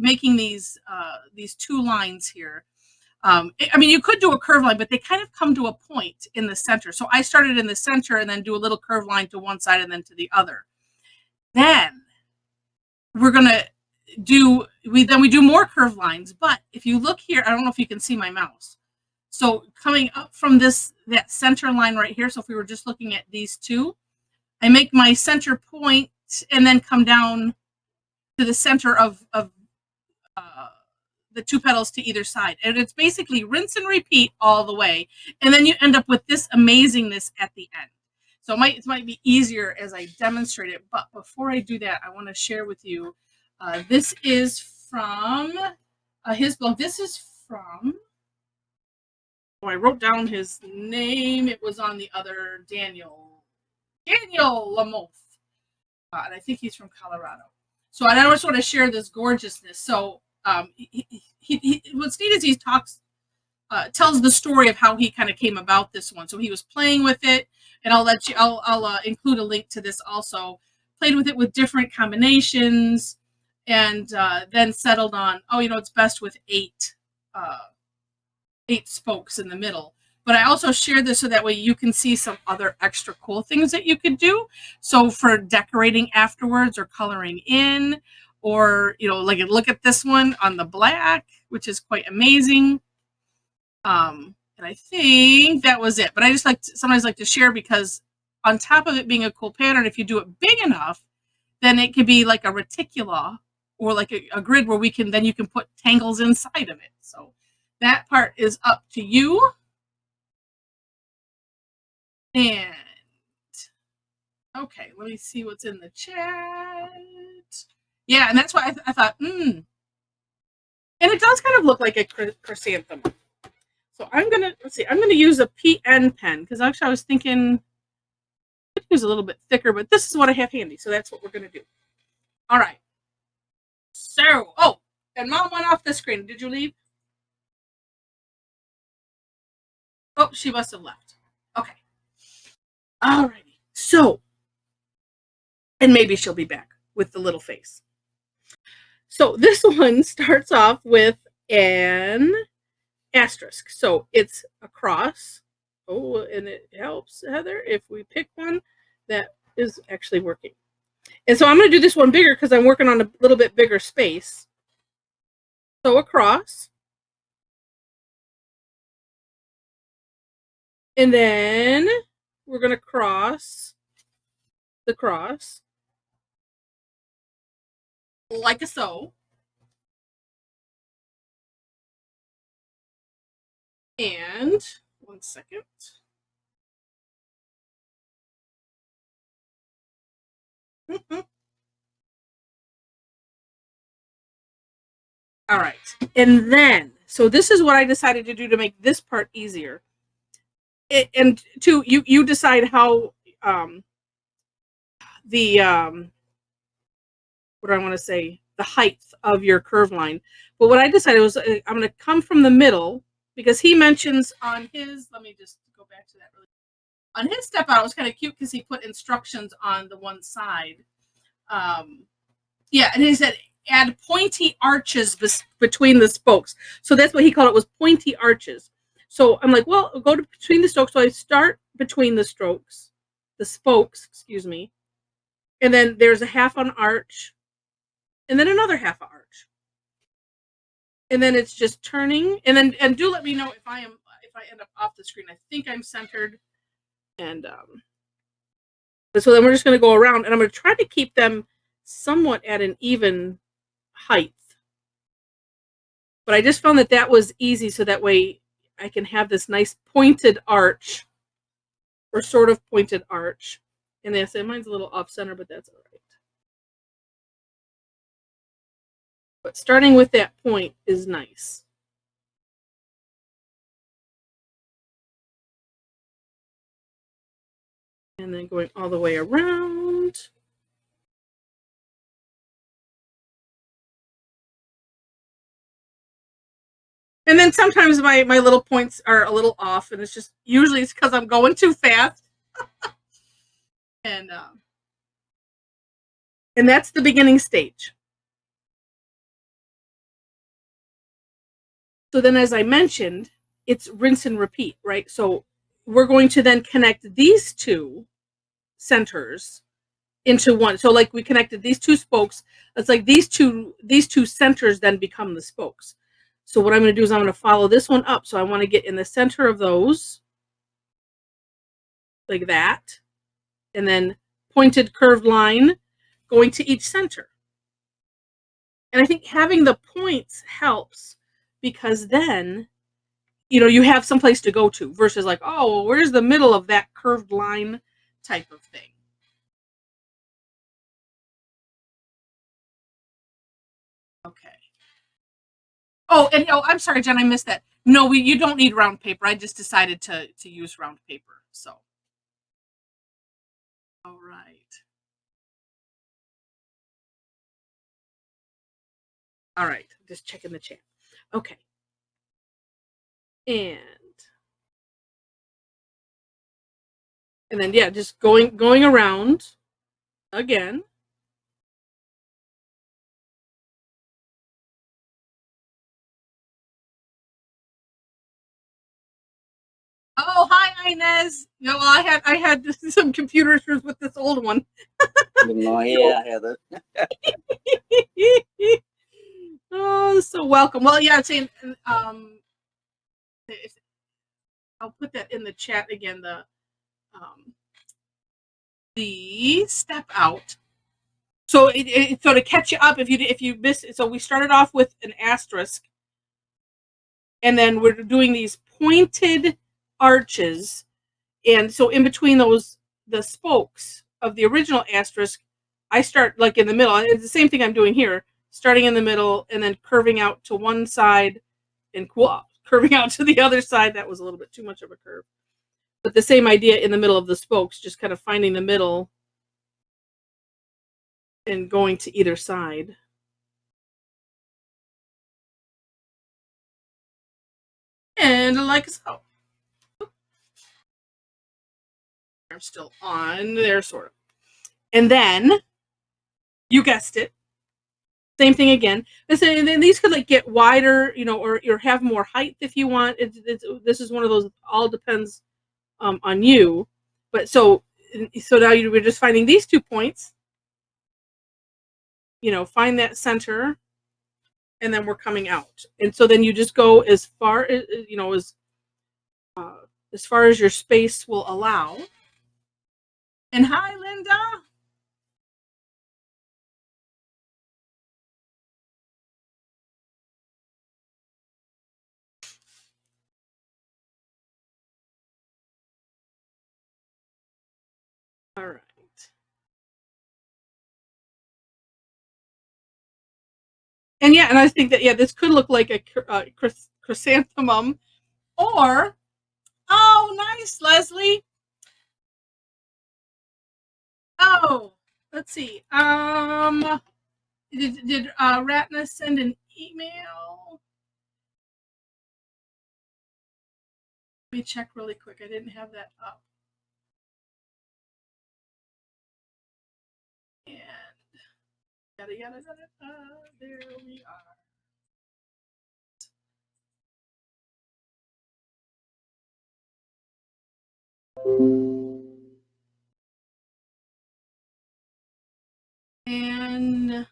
making these two lines here. I mean, you could do a curve line, but they kind of come to a point in the center. So I started in the center and then do a little curve line to one side and then to the other. Then we're gonna do we do more curve lines. But if you look here, I don't know if you can see my mouse. So coming up from that center line right here. So if we were just looking at these two, I make my center point and then come down to the center of the two petals to either side. And it's basically rinse and repeat all the way. And then you end up with this amazingness at the end. So it might be easier as I demonstrate it. But before I do that, I want to share with you, this is from his blog. This is from, I wrote down his name. It was on the other Daniel Lamothe. And I think he's from Colorado. So I just want to share this gorgeousness. So what's neat is he tells the story of how he kind of came about this one. So he was playing with it, and I'll include a link to this also. Played with it with different combinations, and then settled on, it's best with 8 spokes in the middle. But I also share this so that way you can see some other extra cool things that you could do. So for decorating afterwards or coloring in, or, like look at this one on the black, which is quite amazing. And I think that was it. But I just sometimes like to share, because on top of it being a cool pattern, if you do it big enough, then it could be like a reticula or like a grid where you can put tangles inside of it. So that part is up to you. And okay, let me see what's in the chat. Yeah, and that's why I thought, and it does kind of look like a chrysanthemum. So I'm gonna use a PN pen, because actually I was thinking I could use a little bit thicker, but this is what I have handy, so that's what we're gonna do. All right. So, and Mom went off the screen. Did you leave? Oh, she must have left. Okay. Alrighty, so, and maybe she'll be back with the little face. So this one starts off with an asterisk. So it's a cross. Oh, and it helps, Heather, if we pick one that is actually working. And so I'm going to do this one bigger because I'm working on a little bit bigger space. So a cross. And then we're going to cross the cross like so. And 1 second. All right. And then, so this is what I decided to do to make this part easier. And two, you decide how what do I want to say, the height of your curve line. But what I decided was I'm going to come from the middle, because he mentions on his, let me just go back to that really. On his step out, it was kind of cute because he put instructions on the one side. Yeah, and he said add pointy arches between the spokes. So that's what he called it, was pointy arches. So I'm like, well, go to between the strokes. So I start between the spokes, excuse me. And then there's a half an arch, and then another half an arch. And then it's just turning. And do let me know if I end up off the screen. I think I'm centered. And so then we're just going to go around, and I'm going to try to keep them somewhat at an even height. But I just found that was easy, so that way I can have this nice pointed arch, or sort of pointed arch. And they say mine's a little off center, but that's all right. But starting with that point is nice. And then going all the way around. And then sometimes my little points are a little off, and it's usually because I'm going too fast. And that's the beginning stage. So then, as I mentioned, it's rinse and repeat, right? So we're going to then connect these two centers into one. So like we connected these two spokes. It's like these two centers then become the spokes. So what I'm going to do is I'm going to follow this one up. So I want to get in the center of those like that, and then pointed curved line going to each center. And I think having the points helps because then you have some place to go to versus like, oh, well, where's the middle of that curved line type of thing. Okay. Oh, and I'm sorry, Jen, I missed that. No, you don't need round paper. I just decided to use round paper. So, all right. All right. Just checking the chat. Okay. And then yeah, just going around again. Oh, hi Inez. No, well, I had some computer issues with this old one. No, yeah, Heather. Oh, so welcome. Well, yeah, saying I'll put that in the chat again. The step out. So so to catch you up, if you miss it, so we started off with an asterisk, and then we're doing these pointed arches, and so in between those the spokes of the original asterisk, I start like in the middle. It's the same thing I'm doing here, starting in the middle and then curving out to one side, and curving out to the other side. That was a little bit too much of a curve, but the same idea in the middle of the spokes, just kind of finding the middle and going to either side. And like so. I'm still on there, sort of. And then, you guessed it, same thing again. And then these could like get wider, or have more height if you want. This is one of those, all depends on you. But so now we're just finding these 2 points, find that center, and then we're coming out. And so then you just go as far as, as far as your space will allow. And hi, Linda. All right. And yeah, and I think that this could look like a chrysanthemum, or nice, Leslie. Oh, let's see. Did Ratna send an email? Let me check really quick. I didn't have that up. And yada yada yada. There we are. And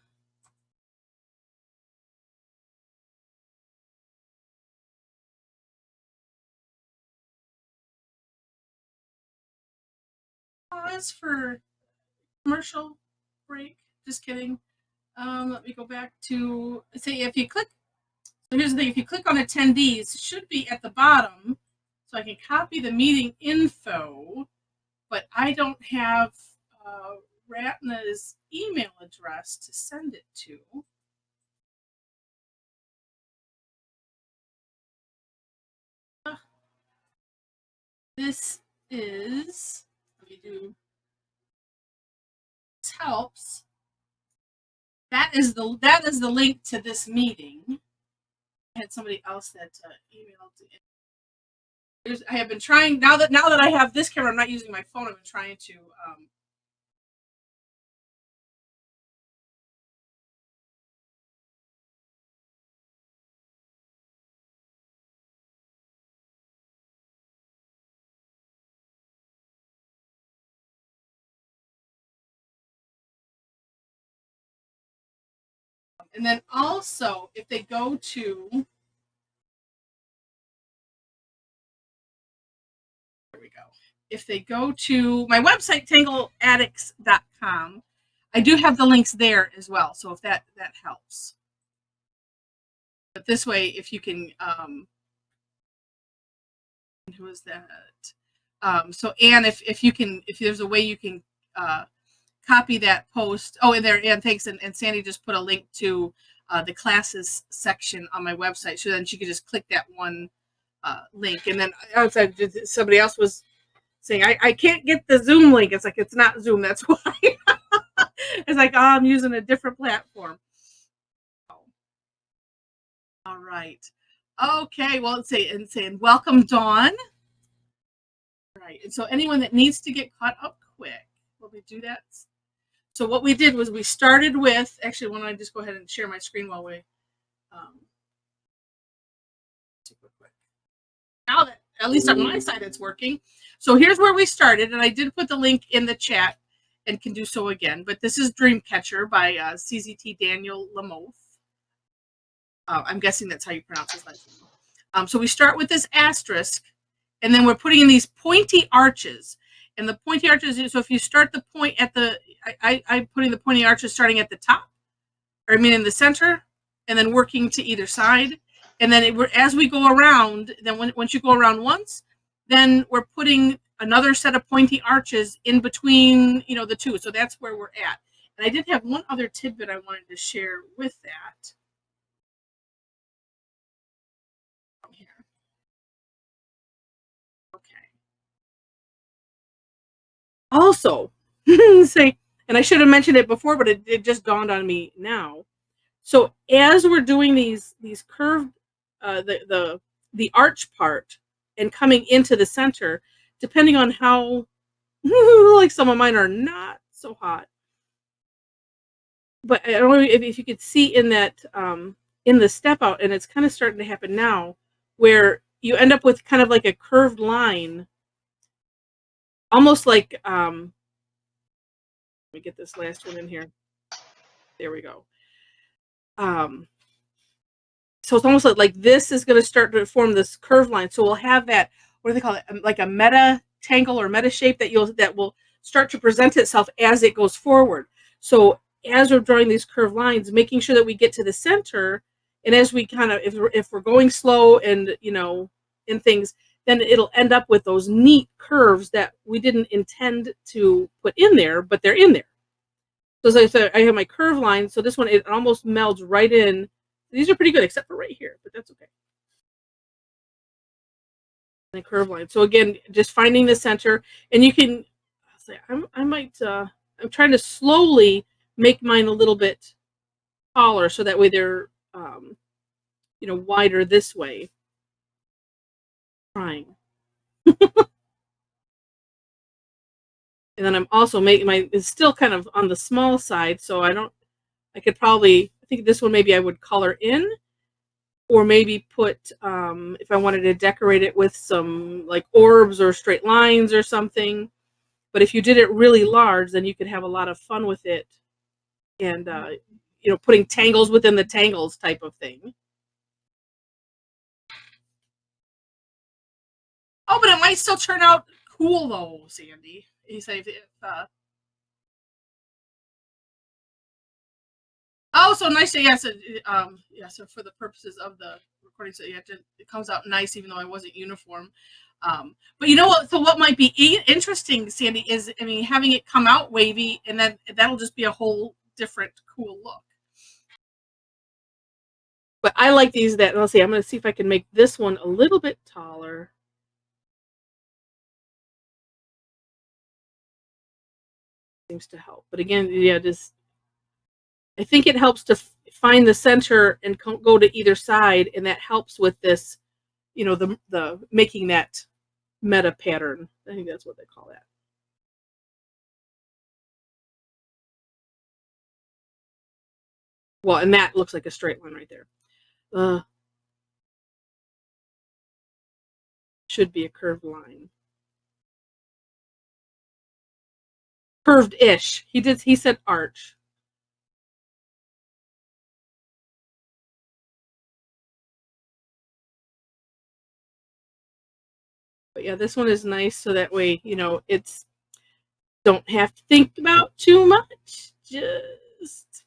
pause for commercial break. Just kidding. Let me go back to say if you click. So here's the thing: if you click on attendees, it should be at the bottom, so I can copy the meeting info. But I don't have Ratna's email address to send it to. This is, let me do, this helps. That is the link to this meeting. I had somebody else that emailed it. I have been trying now that I have this camera, I'm not using my phone. I've been trying to And then also, if they go to, there we go. If they go to my website, tangleaddicts.com, I do have the links there as well. So if that helps. But this way, if you can, who is that? So Anne, if you can, if there's a way you can copy that post. Oh, and there, Anne, thanks. And Sandy just put a link to the classes section on my website. So then she could just click that one link. And then outside, somebody else was saying, I can't get the Zoom link. It's like, it's not Zoom. That's why. It's like, oh, I'm using a different platform. All right. Okay. Well, let's say, and saying, welcome, Dawn. All right. And so anyone that needs to get caught up quick, will we do that? So what we did was we started with, actually, why don't I just go ahead and share my screen while we, now that at least on my side it's working. So here's where we started, and I did put the link in the chat and can do so again. But this is Dreamcatcher by CZT Daniel Lamothe. I'm guessing that's how you pronounce his last name. So we start with this asterisk, and then we're putting in these pointy arches. And the pointy arches, so if you start the point at the, I'm putting the pointy arches starting at the top, or I mean in the center, and then working to either side. And then as we go around, then once you go around once, then we're putting another set of pointy arches in between, the two. So that's where we're at. And I did have one other tidbit I wanted to share with that. Here. Okay. Also, say, and I should have mentioned it before, but it just dawned on me now. So as we're doing these curved, the arch part and coming into the center, depending on how, like some of mine are not so hot. But I don't know if you could see in that, in the step out, and it's kind of starting to happen now, where you end up with kind of like a curved line, almost like, let me get this last one in here. There we go. So it's almost like this is going to start to form this curved line. So we'll have that, what do they call it? Like a meta tangle or meta shape that will start to present itself as it goes forward. So as we're drawing these curved lines, making sure that we get to the center, and as we kind of, if we're going slow and, in things, then it'll end up with those neat curves that we didn't intend to put in there, but they're in there. So as I said, I have my curve line. So this one, it almost melds right in. These are pretty good, except for right here, but that's okay. The curve line. So again, just finding the center, and you can say, I'm trying to slowly make mine a little bit taller, so that way they're, wider this way. Trying. And then I'm also making it's still kind of on the small side, so I think this one maybe I would color in, or maybe put, if I wanted to decorate it with some like orbs or straight lines or something. But if you did it really large, then you could have a lot of fun with it, and putting tangles within the tangles type of thing. Oh, but it might still turn out cool though, Sandy. You say oh, so nice. Yes, so for the purposes of the recording, so it comes out nice, even though I wasn't uniform. But you know what? So what might be interesting, Sandy, is having it come out wavy, and then that'll just be a whole different cool look. But I like these. Let's see. I'm going to see if I can make this one a little bit taller. Seems to help. But again, I think it helps to find the center and go to either side, and that helps with this, the making that meta pattern. I think that's what they call that. Well, and that looks like a straight line right there. Should be a curved line. Curved-ish. He said arch. But yeah, this one is nice so that way, you know, it's don't have to think about too much. Just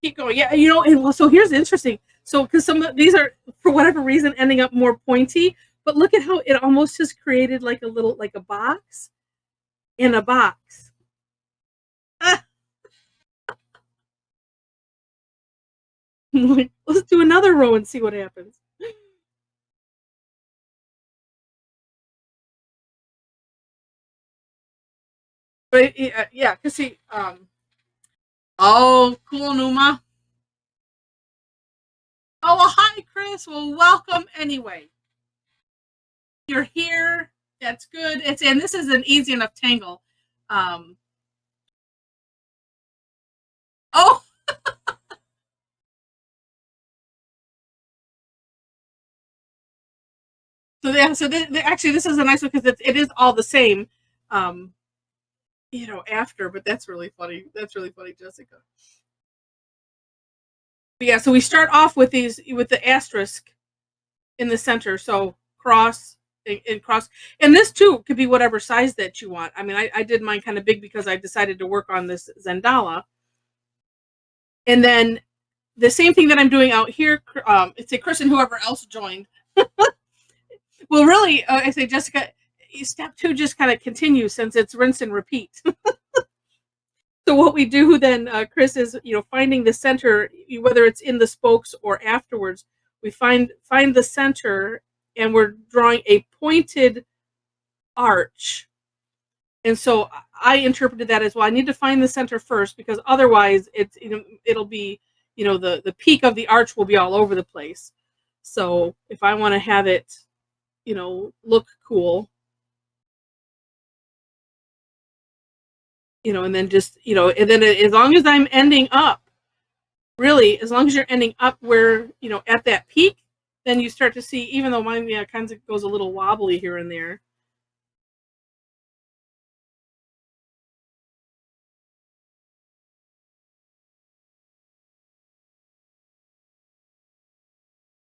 keep going. Yeah, you know, and well, so here's interesting. So because some of these are for whatever reason ending up more pointy, but look at how it almost just created like a little like a box in a box. Ah, like, let's do another row and see what happens. But yeah, cause see, oh, cool, Numa. Oh, well, hi, Chris. Well, welcome anyway. You're here. That's good. It's and this is an easy enough tangle. Um, oh, so yeah, so actually this is a nice one because it is all the same. Um, you know, after, but that's really funny. That's really funny, Jessica. But yeah, so we start off with these with the asterisk in the center. So cross and cross, and this too could be whatever size that you want. I mean, I did mine kind of big because I decided to work on this Zendala, and then the same thing that I'm doing out here. It's a Chris and whoever else joined. Well, really, I say Jessica. Step two just kind of continues since it's rinse and repeat. So what we do then, Chris, is finding the center, whether it's in the spokes or afterwards. We find the center, and we're drawing a pointed arch. And so I interpreted that as, well, I need to find the center first because otherwise it'll be the peak of the arch will be all over the place. So if I want to have it look cool, and then just and then as long as I'm ending up, really, as long as you're ending up where at that peak, then you start to see, even though mine kind of goes a little wobbly here and there.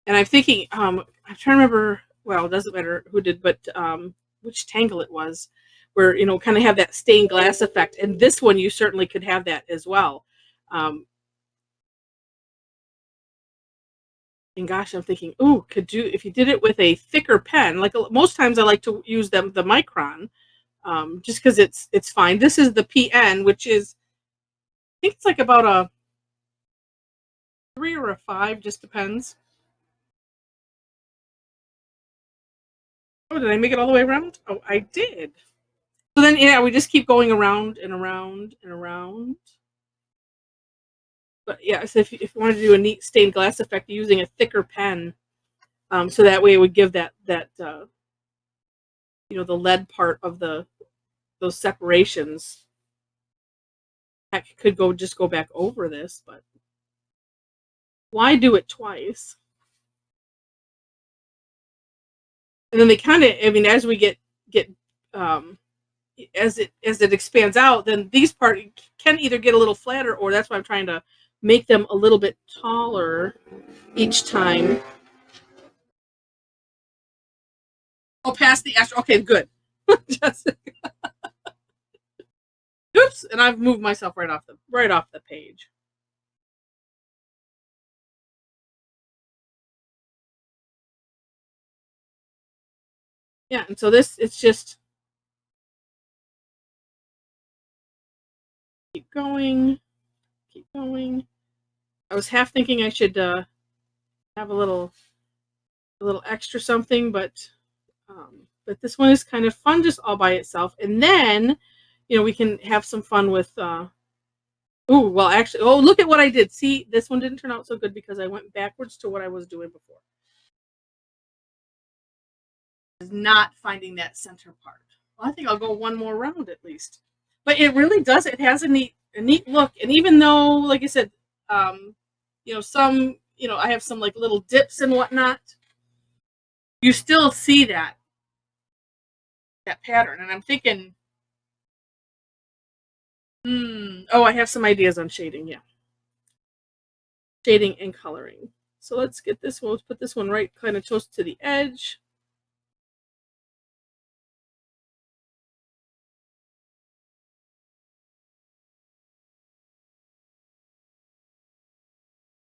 And I'm thinking, I'm trying to remember. Well, it doesn't matter who did, but which Tangle it was, where kind of have that stained glass effect. And this one, you certainly could have that as well. Um, and gosh, I'm thinking, ooh, could you if you did it with a thicker pen? Like most times, I like to use the micron, just because it's fine. This is the PN, which is I think it's like about a 3 or a 5, just depends. Oh, did I make it all the way around? Oh, I did. So then, yeah, we just keep going around and around and around. But yeah, so if you wanted to do a neat stained glass effect using a thicker pen, so that way it would give that the lead part of those separations. Heck, could go back over this, but why do it twice? And then they kind of, I mean, as we get um, as it expands out, then these parts can either get a little flatter, or that's why I'm trying to make them a little bit taller each time. Oh, past the astro. Okay, good. Just, oops, and I've moved myself right off the page. Yeah, and so it's just keep going, keep going. I was half thinking I should have a little extra something, but this one is kind of fun just all by itself. And then we can have some fun with oh, well, actually, oh, look at what I did. See, this one didn't turn out so good because I went backwards to what I was doing before. Is not finding that center part. Well, I think I'll go one more round at least. But it really does. It has a neat look. And even though, like I said, some, I have some like little dips and whatnot, you still see that pattern. And I'm thinking, oh, I have some ideas on shading. Yeah, shading and coloring. So let's get this one. Let's put this one right kind of close to the edge.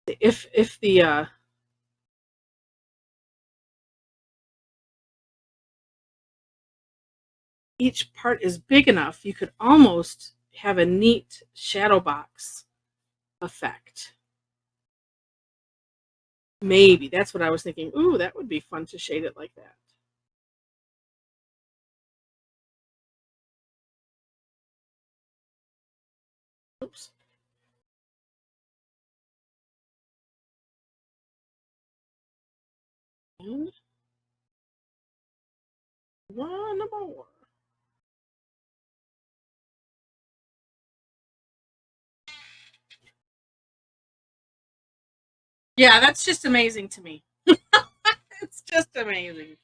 if the each part is big enough, you could almost have a neat shadow box effect. Maybe that's what I was thinking. Ooh, that would be fun to shade it like that. Oops. And one more. Yeah, that's just amazing to me. It's just amazing.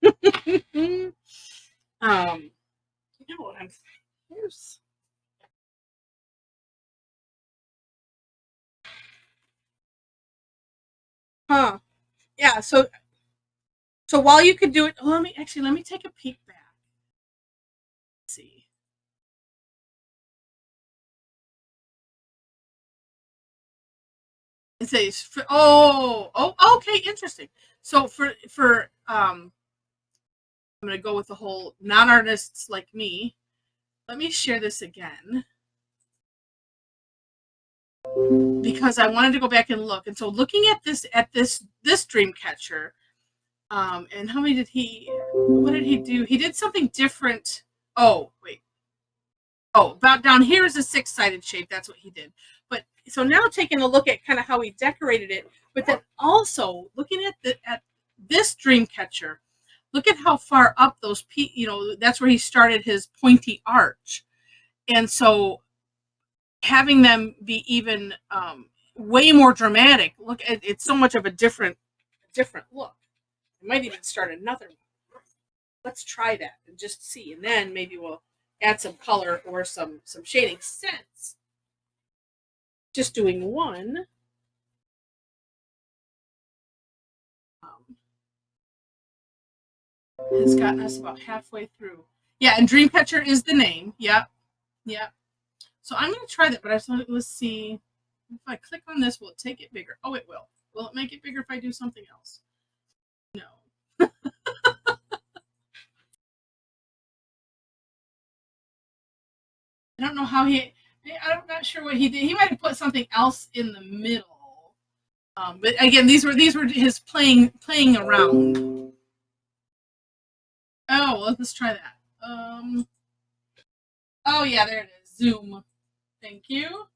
You know what I'm here's huh. Yeah, so while you could do it, let me take a peek back. Let's see. It says okay, interesting. So I'm gonna go with the whole non-artists like me. Let me share this again because I wanted to go back and look. And so looking at this Dreamcatcher, and how many did he? What did he do? He did something different. Oh wait. Oh, about down here is a 6-sided shape. That's what he did. But so now taking a look at kind of how he decorated it, but then also looking at this Dreamcatcher, look at how far up those that's where he started his pointy arch. And so having them be even way more dramatic. Look, it's so much of a different look. I might even start another one. Let's try that and just see, and then maybe we'll add some color or some shading. Since just doing one has gotten us about halfway through. Yeah, and Dreamcatcher is the name. Yep, yep. So I'm going to try that, but I just want to, let's see. If I click on this, will it take it bigger? Oh, it will. Will it make it bigger if I do something else? No. I don't know how I'm not sure what he did. He might have put something else in the middle. But again, these were his playing around. Oh, well, let's try that. Oh yeah, there it is. Zoom. Thank you.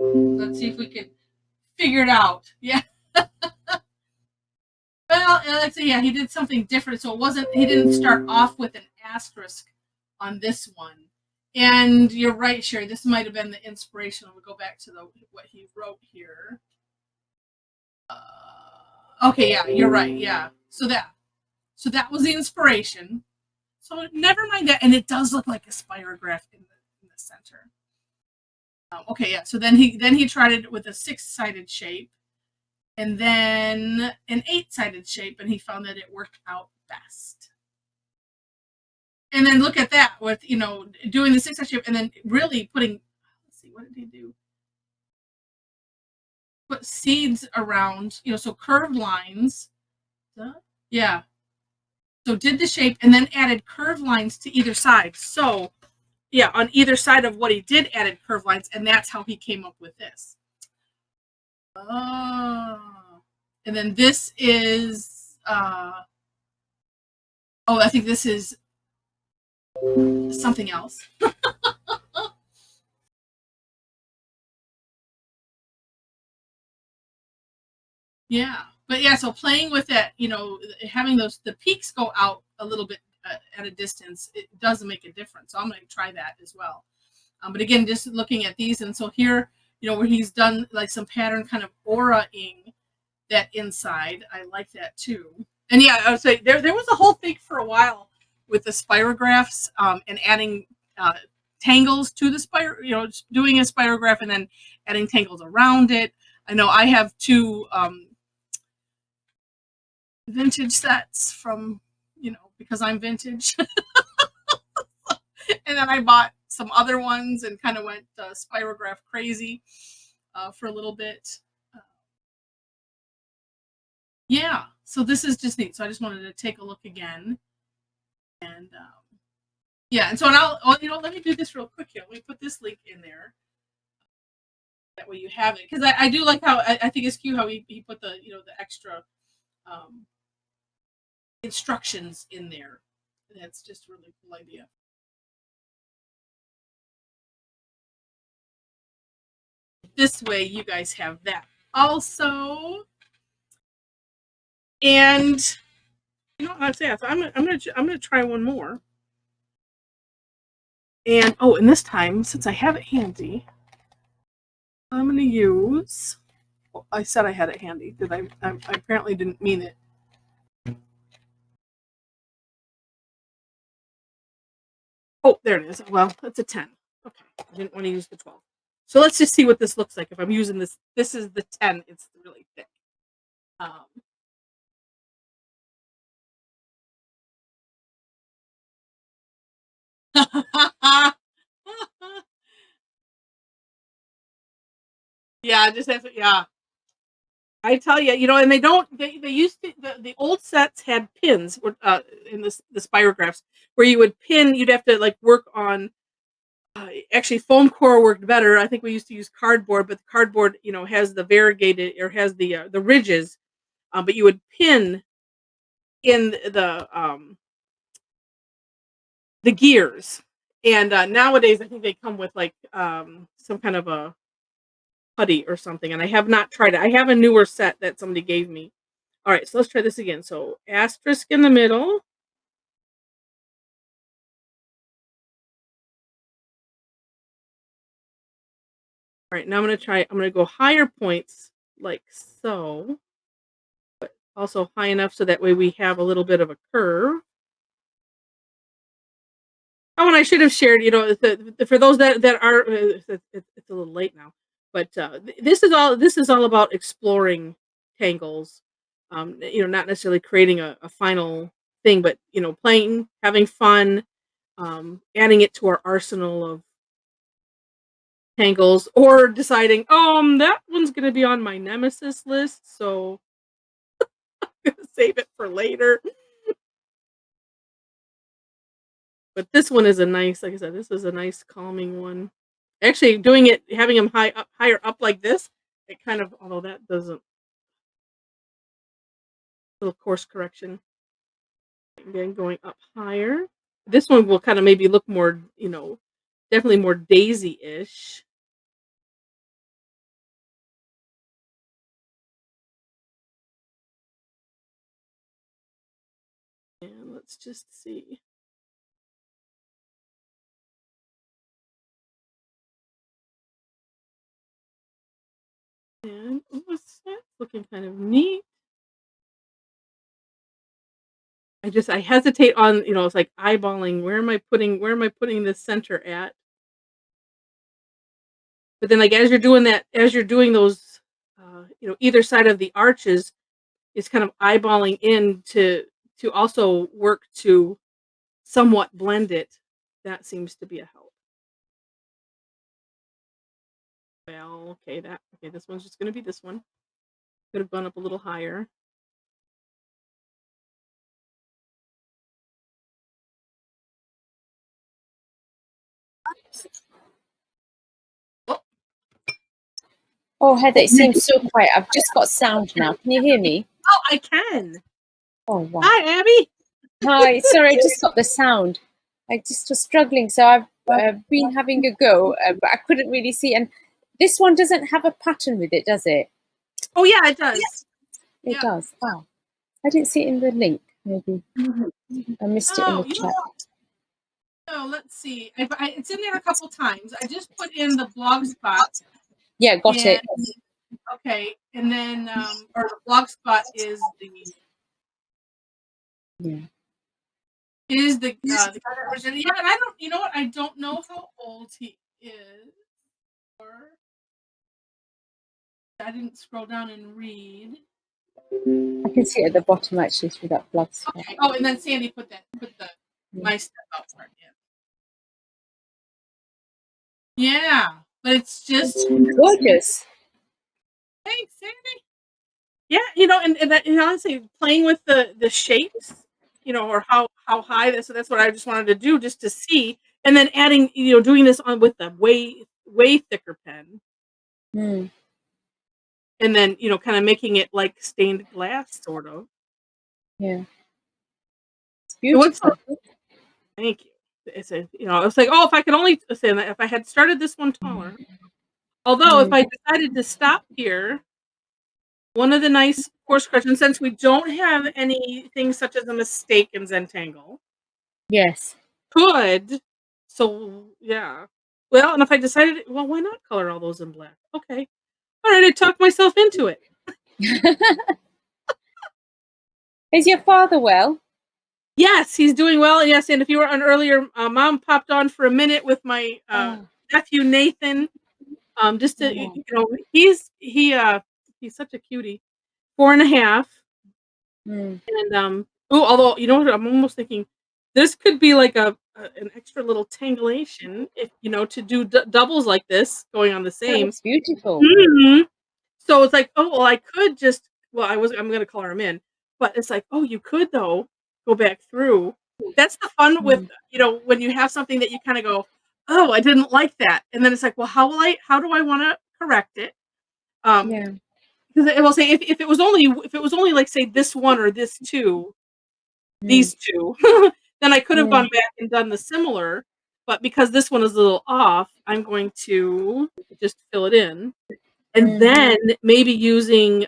Let's see if we can figure it out. Yeah. Well, let's see. Yeah, he did something different. So it wasn't. He didn't start off with an asterisk on this one. And you're right, Sherry. This might have been the inspiration. We'll go back to what he wrote here. Okay, yeah, you're right. Yeah. So that was the inspiration. So never mind that, and it does look like a spirograph in the center. Okay, yeah. So then he tried it with a 6-sided shape, and then an 8-sided shape, and he found that it worked out best. And then look at that with doing the 6-sided shape, and then really putting. Let's see, what did he do? Put seeds around, so curved lines. Yeah. So did the shape and then added curved lines to either side. So yeah, on either side of what he did added curved lines, and that's how he came up with this. Oh. And then this is I think this is something else. Yeah. But yeah, so playing with it, having the peaks go out a little bit at a distance, it does make a difference. So I'm going to try that as well. But again, just looking at these, and so here, where he's done like some pattern kind of aura-ing that inside, I like that too. And yeah, I would say there was a whole thing for a while with the spirographs and adding tangles to the doing a spirograph and then adding tangles around it. I know I have 2 vintage sets from, because I'm vintage. And then I bought some other ones and kind of went spirograph crazy for a little bit. Yeah, so this is just neat. So I just wanted to take a look again, and yeah, and so let me do this real quick here. Let me put this link in there. That way you have it, because I do like how I think it's cute how he put the the extra um, instructions in there. That's just a really cool idea. This way you guys have that also. And I'd say I'm gonna try one more. And and this time, since I have it handy, I'm gonna use. Well, I said I had it handy. Did I apparently didn't mean it. Oh, there it is. Well, it's a 10. Okay, I didn't want to use the 12. So let's just see what this looks like if I'm using this. This is the 10. It's really thick. Um, yeah, just have to, yeah. I tell you, and they don't. They used to the old sets had pins in the spirographs where you would pin. You'd have to like work on. Actually, foam core worked better. I think we used to use cardboard, but the cardboard, has the variegated or has the ridges. But you would pin in the gears. And nowadays, I think they come with like some kind of a putty or something. And I have not tried it. I have a newer set that somebody gave me. All right, so let's try this again. So asterisk in the middle. All right, now I'm going to go higher points like so, but also high enough so that way we have a little bit of a curve. Oh, and I should have shared, for those that are, it's a little late now, but this is all about exploring tangles, not necessarily creating a final thing, but playing, having fun, adding it to our arsenal of tangles, or deciding, that one's gonna be on my nemesis list, so I'm gonna save it for later. But this one is a nice, like I said, this is a nice calming one. Actually, doing it, having them higher up like this, it kind of, although that doesn't, little course correction. Again, going up higher. This one will kind of maybe look more, definitely more daisy-ish. And let's just see. And that's looking kind of neat. I hesitate on, it's like eyeballing, where am I putting this center at? But then like as you're doing that, as you're doing those either side of the arches, it's kind of eyeballing in to also work to somewhat blend it. That seems to be a help. Well, okay, this one's just gonna be this one. Could have gone up a little higher. Oh, Heather, it seems so quiet. I've just got sound now. Can you hear me? Oh, I can. Oh, wow. Hi, Abby. Hi. Sorry, I just got the sound. I just was struggling, so I've been having a go, but I couldn't really see. And this one doesn't have a pattern with it, does it? Oh, yeah, it does. It does. Wow. I didn't see it in the link. Maybe I missed it in the chat. Oh, let's see. It's in there a couple times. I just put in the blog spot. Yeah, got it. Okay, and then or the blog spot is the current version. Yeah, and I don't. You know what? I don't know how old he is. Or I didn't scroll down and read. I can see it at the bottom actually through that blog spot. Okay. Oh, and then Sandy put the my step out part in. Yeah, but it's just gorgeous. Thanks, Sandy. Yeah, and honestly, playing with the shapes, or how high this. So that's what I just wanted to do, just to see, and then adding, doing this on with the way thicker pen, Mm, and then kind of making it like stained glass, sort of. yeah, it's And what's beautiful. thank you. It's it's like, oh, if I could only say that if I had started this one taller. Although if Mm, I decided to stop here, one of the nice course corrections, since we don't have anything such as a mistake in Zentangle, yes. could. So yeah. Well, and if I decided, well, why not color all those in black? Okay. All right, I talked myself into it. Is your father well? Yes, he's doing well. Yes, and if you were on earlier, Mom popped on for a minute with my Oh, nephew Nathan. Just to oh, he's such a cutie, 4.5, mm, and oh, although what, I'm almost thinking this could be like an extra little tangulation if to do doubles like this going on the that same. looks beautiful. Mhm. So it's like, oh, well, I could just I'm gonna color them in, but it's like, oh, you could though go back through. That's the fun with, Mm, when you have something that you kind of go, oh, I didn't like that, and then it's like, well, how do I want to correct it? Um, yeah. because it will say if it was only like, say, this one or this two, Mm, these two, then I could have mm, gone back and done the similar. But because this one is a little off, I'm going to just fill it in. And mm, then maybe using,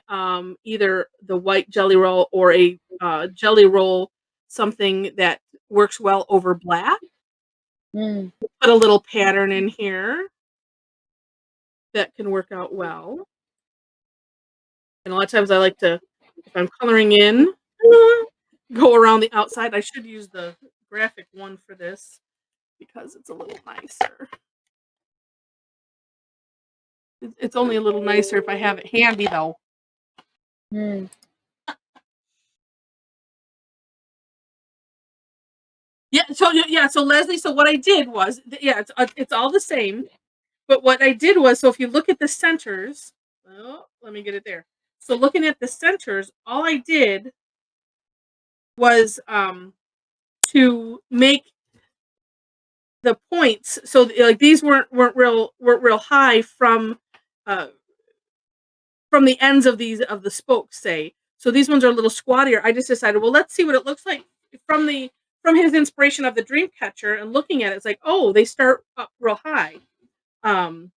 either the white jelly roll or a, jelly roll, something that works well over black. mm. Put a little pattern in here that can work out well. And a lot of times I like to, if I'm coloring in, go around the outside. I should use the graphic one for this because it's a little nicer. It's only a little nicer if I have it handy, though. Mm. So Leslie, so what I did was, it's all the same, but what I did was, so if you look at the centers, oh, let me get it there. So looking at the centers, all I did was, to make the points, so like these weren't real high uh from the ends of the spokes, say. So these ones are a little squattier. I just decided, well, let's see what it looks like from the from his inspiration of the Dreamcatcher, and looking at it, it's like, oh, they start up real high. Um,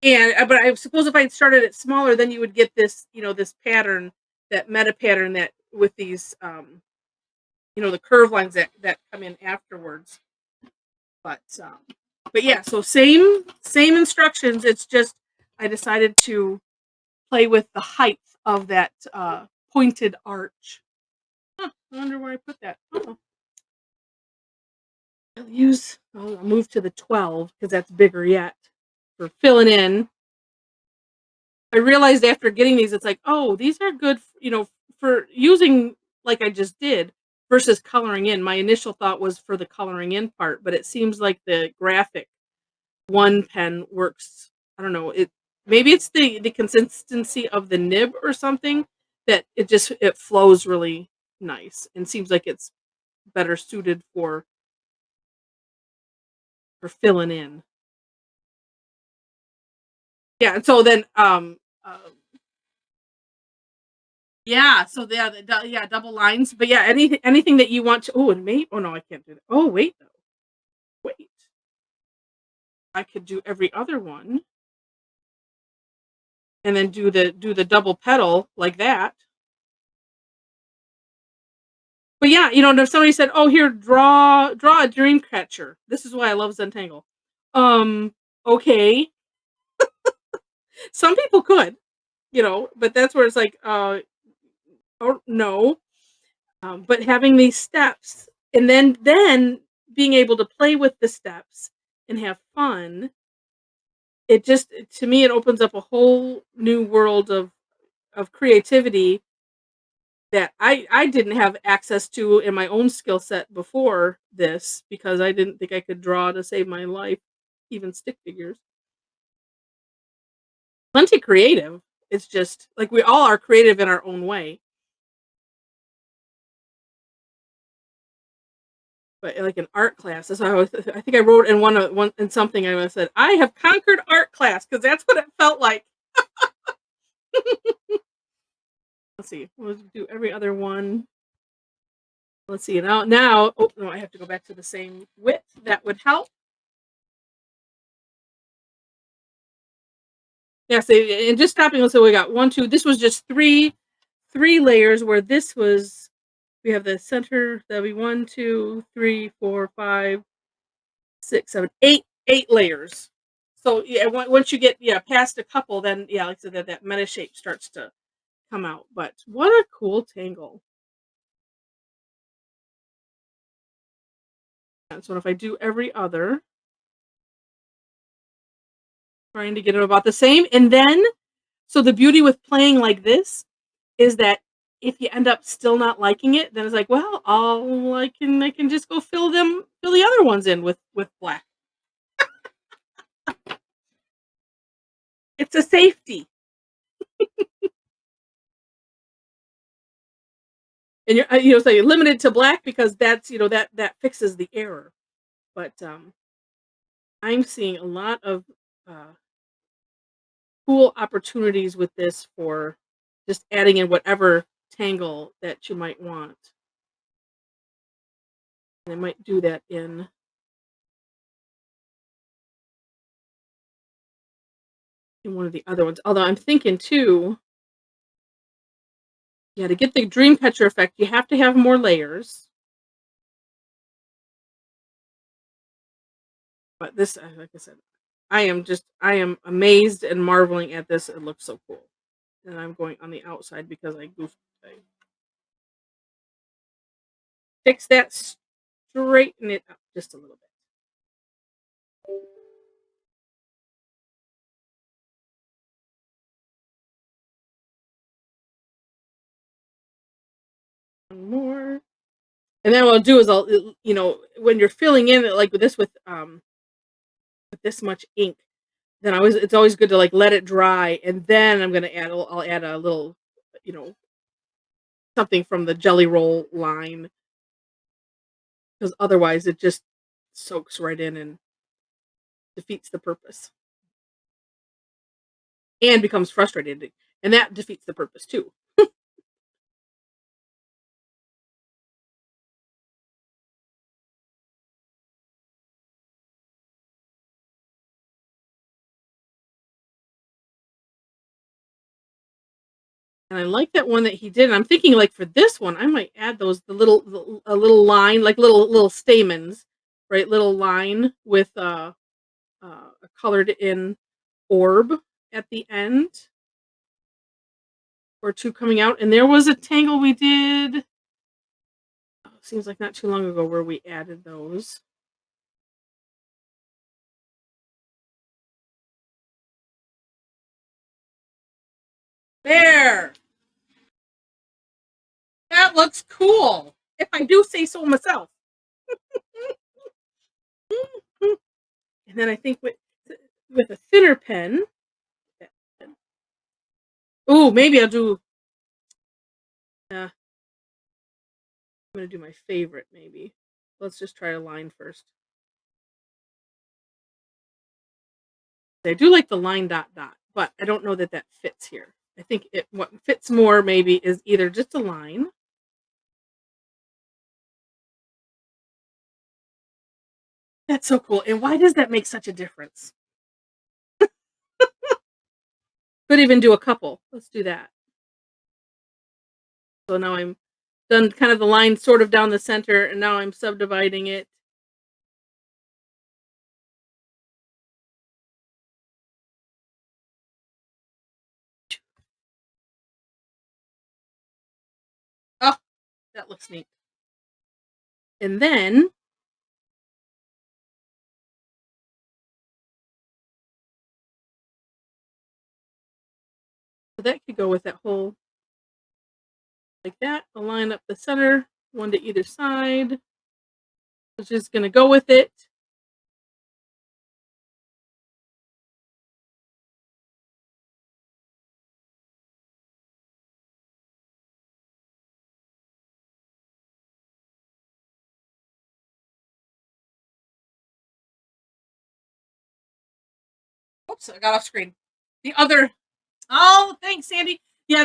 and but I suppose if I had started it smaller, then you would get this, this pattern, that meta pattern, that with these, the curve lines that come in afterwards. But yeah, so same instructions. It's just I decided to play with the height of that, pointed arch. Huh, I wonder where I put that. Oh, I'll move to the 12 because that's bigger yet for filling in. I realized after getting these, it's like, oh, these are good, for using like I just did versus coloring in. My initial thought was for the coloring in part, but it seems like the graphic one pen works. I don't know. Maybe it's the consistency of the nib or something, that it flows really nice and seems like it's better suited for filling in. Yeah, and so then, yeah, so yeah, yeah, double lines, but yeah, anything that you want to. Oh, and maybe, oh no, I can't do that. Oh, wait though, wait, I could do every other one and then do the double pedal like that. But yeah, if somebody said, "Oh, here, draw a Dreamcatcher. This is why I love Zentangle." Okay, some people could, but that's where it's like, oh no. But having these steps, and then being able to play with the steps and have fun, it just, to me, it opens up a whole new world of creativity that I didn't have access to in my own skill set before this, because I didn't think I could draw to save my life, even stick figures. Plenty creative. It's just like we all are creative in our own way. But like in art classes, I think I wrote in one in something I said, I have conquered art class, because that's what it felt like. Let's see, we'll do every other one. Let's see, now, oh no, I have to go back to the same width. That would help. Yeah, so and just stopping, so we got 1, 2, this was just three layers, where this was, we have the center, that'll be 1, 2, 3, 4, 5, 6, 7, 8 layers. So yeah, once you get past a couple, then yeah, like I said, that meta shape starts to come out. But what a cool tangle. So if I do every other, trying to get it about the same, and then so the beauty with playing like this is that if you end up still not liking it, then it's like, well, I can just go fill the other ones in with black. It's a safety. And you're so you're limited to black because that's that fixes the error. But I'm seeing a lot of cool opportunities with this for just adding in whatever tangle that you might want. And I might do that in one of the other ones. Although I'm thinking too, yeah, to get the Dreamcatcher effect, you have to have more layers. But this, like I said, I am amazed and marveling at this. It looks so cool. And I'm going on the outside because I goofed. I fix that, straighten it up just a little bit. One more. And then what I'll do is when you're filling in it like with this much ink, then it's always good to like let it dry, and then I'll add a little, something from the jelly roll line, because otherwise it just soaks right in and defeats the purpose and becomes frustrated, and that defeats the purpose too. And I like that one that he did. And I'm thinking like for this one, I might add a little line, like little stamens, right? Little line with a colored in orb at the end, or two coming out. And there was a tangle we did, seems like not too long ago, where we added those. There. That looks cool, if I do say so myself. And then I think with a thinner pen, ooh, maybe I'll do. I'm gonna do my favorite. Maybe let's just try a line first. I do like the line dot, but I don't know that fits here. I think what fits more maybe is either just a line. That's so cool. And why does that make such a difference? Could even do a couple. Let's do that. So now I'm done kind of the line sort of down the center, and now I'm subdividing it. Oh, that looks neat. And then so that could go with that whole, like that. I'll line up the center, one to either side. It's just going to go with it. Oops, I got off screen. The other, oh, thanks, Sandy. Yeah,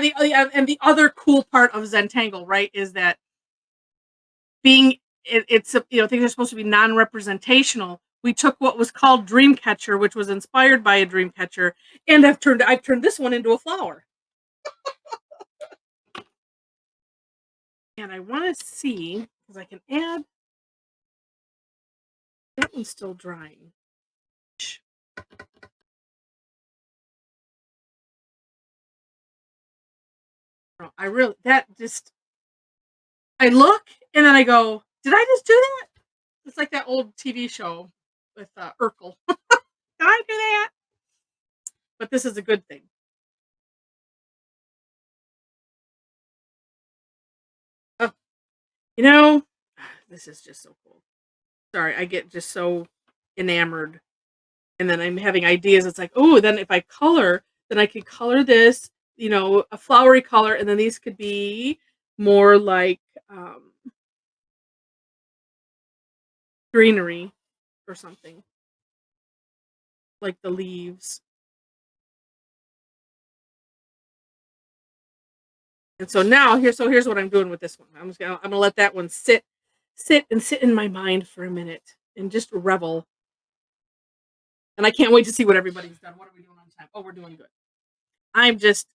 and the other cool part of Zentangle, right, is that it's things are supposed to be non-representational. We took what was called Dreamcatcher, which was inspired by a Dreamcatcher, and I've turned this one into a flower. And I want to see, because I can add, that one's still drying. I look and then I go, did I just do that? It's like that old TV show with Urkel. Did I do that? But this is a good thing. This is just so cool. Sorry, I get just so enamored. And then I'm having ideas. It's like, oh, then if I color, then I could color this, a flowery color. And then these could be more like greenery or something. Like the leaves. And so now here's what I'm doing with this one. I'm gonna let that one sit in my mind for a minute and just revel. And I can't wait to see what everybody's done. What are we doing on time? Oh, we're doing good. I'm just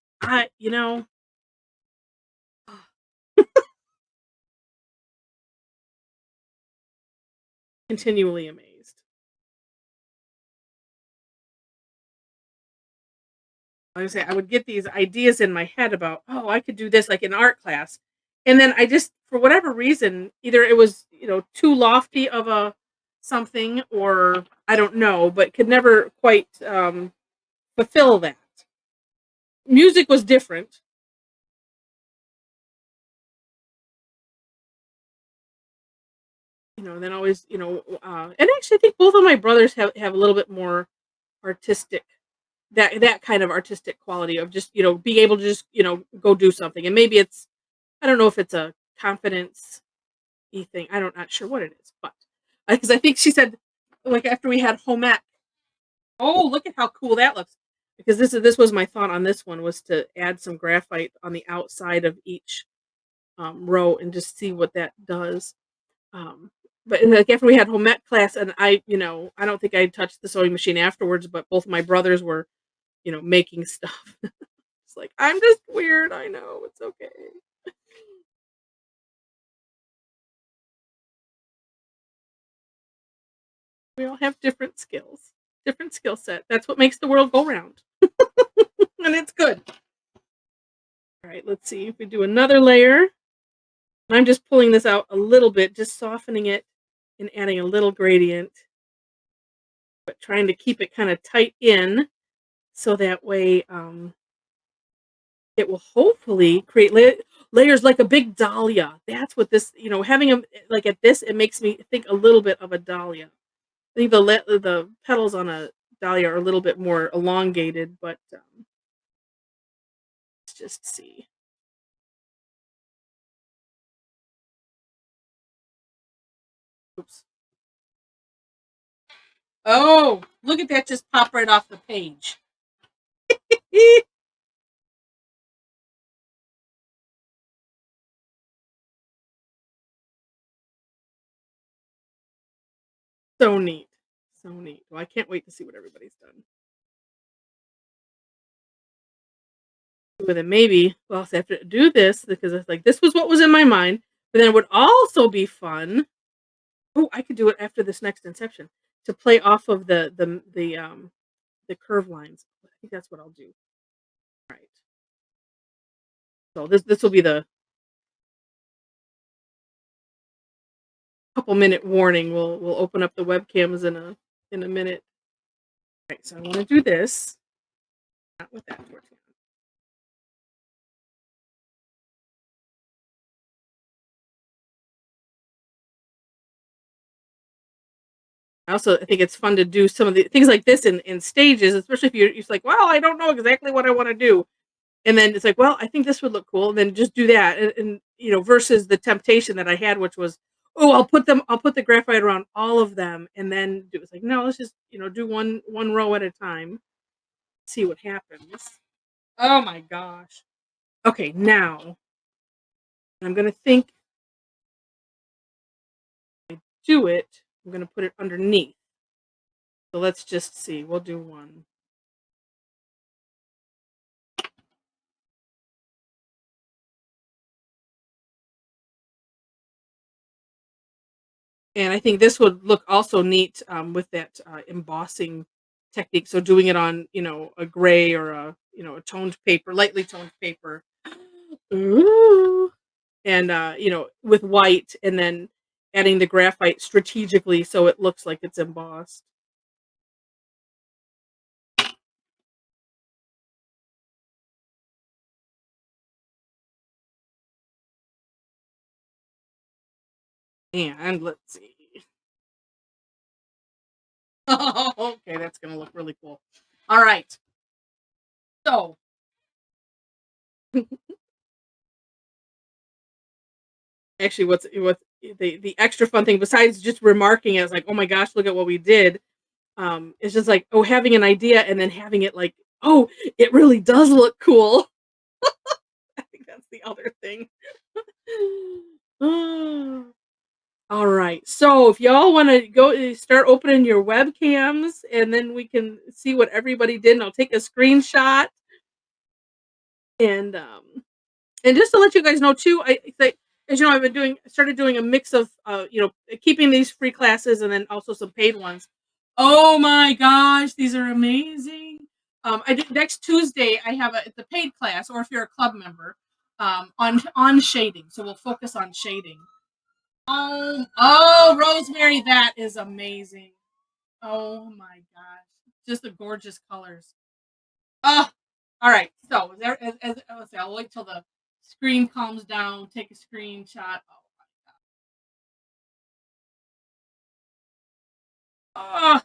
continually amazed. Like I say, I would get these ideas in my head about, oh, I could do this like in art class. And then I just, for whatever reason, either it was, too lofty of a something, or I don't know, but could never quite fulfill that. Music was different. Then always, and actually I think both of my brothers have a little bit more artistic, that kind of artistic quality of just, being able to just, go do something. And maybe it's, I don't know if it's a confidence thing. Not sure what it is, but because I think she said, like, after we had home ec, oh, look at how cool that looks. Because this was my thought on this one, was to add some graphite on the outside of each row and just see what that does. But like after we had home ec class, and I don't think I touched the sewing machine afterwards, but both of my brothers were, making stuff. It's like, I'm just weird. I know, it's okay. We all have different skills, different skill set. That's what makes the world go round. And it's good. All right, let's see if we do another layer. I'm just pulling this out a little bit, just softening it and adding a little gradient, but trying to keep it kind of tight in, so that way it will hopefully create layers like a big dahlia. That's what this, having them like at this, it makes me think a little bit of a dahlia. I think the petals on a dahlia are a little bit more elongated, but let's just see. Oops. Oh, look at that, just pop right off the page. So neat. So neat. Well, I can't wait to see what everybody's done. But then maybe we'll also have to do this, because it's like, this was what was in my mind. But then it would also be fun. Oh, I could do it after this next inception, to play off of the curve lines. I think that's what I'll do. All right. So this will be the couple-minute warning. We'll open up the webcams in a minute. All right, so I want to do this. Not with that 14. I also think it's fun to do some of the things like this in stages, especially if you're like, well, I don't know exactly what I want to do. And then it's like, well, I think this would look cool. And then just do that. And versus the temptation that I had, which was, oh, I'll put the graphite around all of them. And then it's like, no, let's just, do one row at a time. See what happens. Oh my gosh. Okay, now I'm gonna think I do it. I'm gonna put it underneath. So let's just see. We'll do one. And I think this would look also neat with that embossing technique. So doing it on, a gray or a toned paper, lightly toned paper. Ooh. And, with white, and then adding the graphite strategically so it looks like it's embossed. And let's see. Okay, that's going to look really cool. All right. So, actually, what's the extra fun thing besides just remarking it, it's like, oh my gosh, look at what we did. It's just like, oh, having an idea and then having it like, oh, it really does look cool. I think that's the other thing. All right. So if y'all want to go start opening your webcams, and then we can see what everybody did, and I'll take a screenshot. And just to let you guys know too, as you know, started doing a mix of keeping these free classes and then also some paid ones. Oh my gosh, these are amazing. I did next Tuesday. I have it's a paid class, or if you're a club member, on shading. So we'll focus on shading. Oh, Rosemary, that is amazing. Oh my gosh, just the gorgeous colors. Oh, all right. So let's say I'll wait till the screen calms down. Take a screenshot. Oh,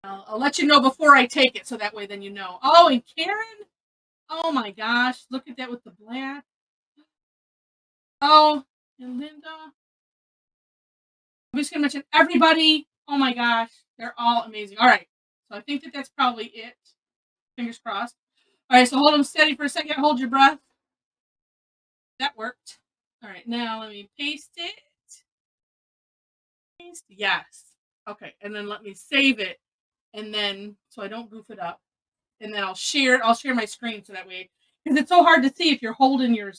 I'll let you know before I take it, so that way then you know. Oh, and Karen. Oh my gosh, look at that with the black. Oh, and Linda. I'm just gonna mention everybody. Oh my gosh, they're all amazing. All right, so I think that's probably it. Fingers crossed. All right, so hold them steady for a second. Hold your breath. That worked. All right, now let me paste it. Paste. Yes. Okay, and then let me save it, and then so I don't goof it up, and then I'll share my screen so that way, because it's so hard to see if you're holding your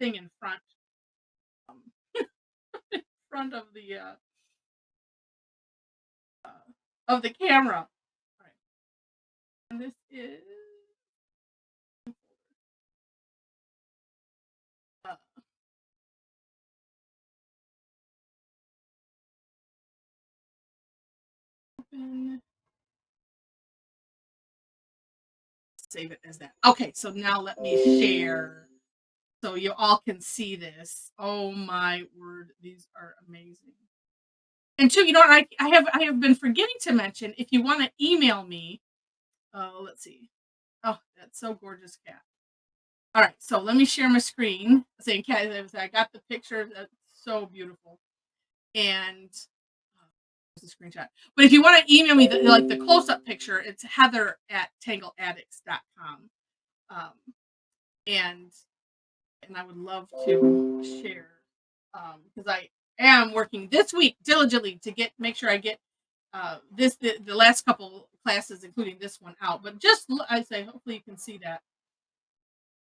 thing in front front of the camera. All right, and this is. Open. Save it as that. Okay, so now let me share so you all can see this. Oh my word, these are amazing. And two, I have been forgetting to mention, if you want to email me. Let's see. Oh, that's so gorgeous, Cat. All right, so let me share my screen. Saying Cat, I got the picture. That's so beautiful. And the screenshot. But if you want to email me the close-up picture, it's heather@tangleaddicts.com. And I would love to share, because I am working this week diligently to make sure I get the last couple classes, including this one, out. But just I say, hopefully you can see that.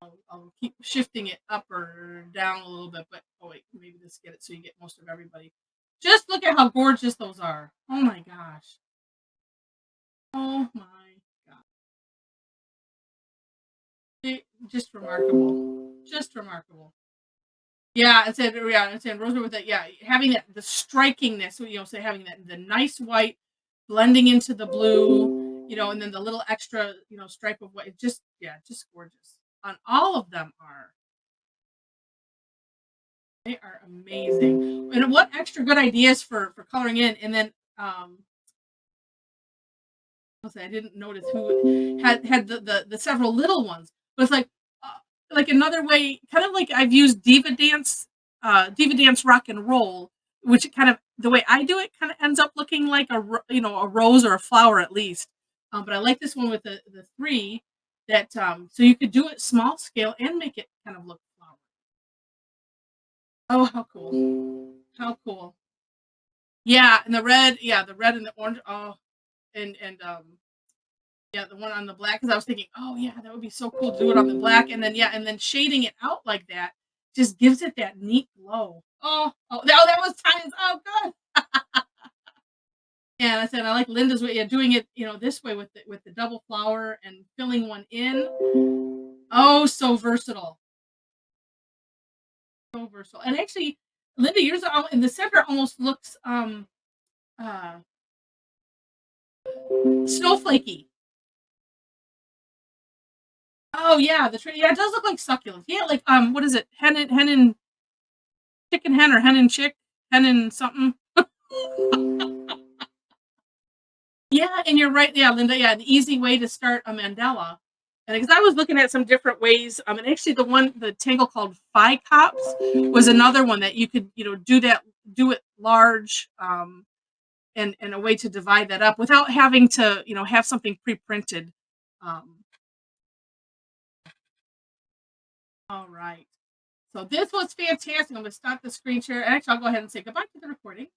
I'll keep shifting it up or down a little bit, but oh wait, maybe let's get it so you get most of everybody. Just look at how gorgeous those are. Oh my gosh. Oh my god. Just remarkable. Just remarkable. Yeah, it said Rosemary with that. Yeah, having the strikingness. So having the nice white blending into the blue. And then the little extra stripe of white. Just gorgeous. On all of them they are amazing. And what extra good ideas for coloring in. And then I didn't notice who had the several little ones, but it's like another way, kind of like I've used Diva Dance Rock and Roll, which kind of, the way I do it kind of ends up looking like a rose or a flower at least. But I like this one with the 3 that, so you could do it small scale and make it kind of look flower. Oh, how cool. How cool. Yeah, and the red and the orange. Oh, and yeah, the one on the black, because I was thinking, oh yeah, that would be so cool to do it on the black, and then shading it out like that just gives it that neat glow. That was times. Oh, good. Yeah, I said I like Linda's way. Yeah, doing it, this way with the double flower and filling one in. Oh, so versatile. So versatile. And actually, Linda, yours in the center almost looks snowflakey. Oh yeah, it does look like succulents. Yeah, like what is it? Hen and chicken hen, or hen and chick, hen and something. Yeah, and you're right. Yeah, Linda. Yeah, an easy way to start a mandala. And because I was looking at some different ways, and actually the tangle called Phi Cops was another one that you could, do it large, and a way to divide that up without having to, have something pre-printed. All right. So this was fantastic. I'm going to stop the screen share. Actually, I'll go ahead and say goodbye to the recording.